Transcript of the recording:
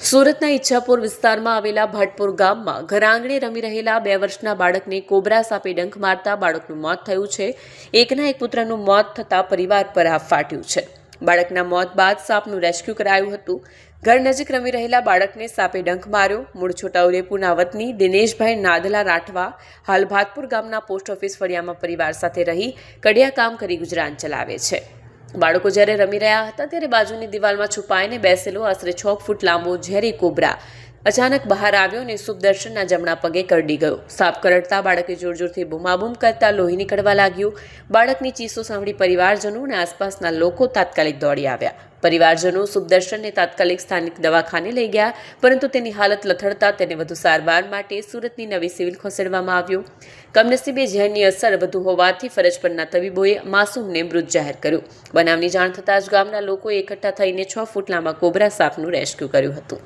સુરતના ઈચ્છાપુર વિસ્તારમાં આવેલા ભટપુર ગામમાં ઘર આંગણે રમી રહેલા 2 વર્ષના બાળકને કોબરા સાપે ડંખ મારતા બાળકનું મોત થયું છે. એકના એક પુત્રનું મોત થતાં પરિવાર પર આફ ફાટ્યું છે. બાળકના મોત બાદ સાપનું રેસ્ક્યુ કરાયું હતું. ઘર નજીક રમી રહેલા બાળકને સાપે ડંખ માર્યો. મૂળ છોટાઉદેપુરના વતની દિનેશભાઈ નાદલા રાઠવા હાલ ભાતપુર ગામના પોસ્ટ ઓફિસ ફળિયામાં પરિવાર સાથે રહી કડિયા કામ કરી ગુજરાન ચલાવે છે. બાળકો જ્યારે રમી રહ્યા હતા ત્યારે બાજુની દિવાલમાં છુપાઈને બેસેલો આશરે 6 ફૂટ લાંબો ઝેરી કોબરા અચાનક બહાર આવ્યો અને સુખદર્શનના જમણા પગે કરડી ગયો. સાપ કરડતા બાળકે જોરજોરથી બૂમાબૂમ કરતા લોહી નીકળવા લાગ્યું. બાળકની ચીસો સાંભળી પરિવારજનો અને આસપાસના લોકો તાત્કાલિક દોડી આવ્યા. પરિવારજનો સુખદર્શનને તાત્કાલિક સ્થાનિક દવાખાને લઈ ગયા, પરંતુ તેની હાલત લથડતા તેને વધુ સારવાર માટે સુરતની નવી સિવિલ ખસેડવામાં આવ્યો. કમનસીબે ઝેરની અસર વધુ હોવાથી ફરજ પરના તબીબોએ માસૂમને મૃત જાહેર કર્યો. બનાવની જાણ થતાં જ ગામના લોકોએ એકઠા થઈને 6 ફૂટ લાંબા કોબરા સાપનું રેસ્ક્યુ કર્યું હતું.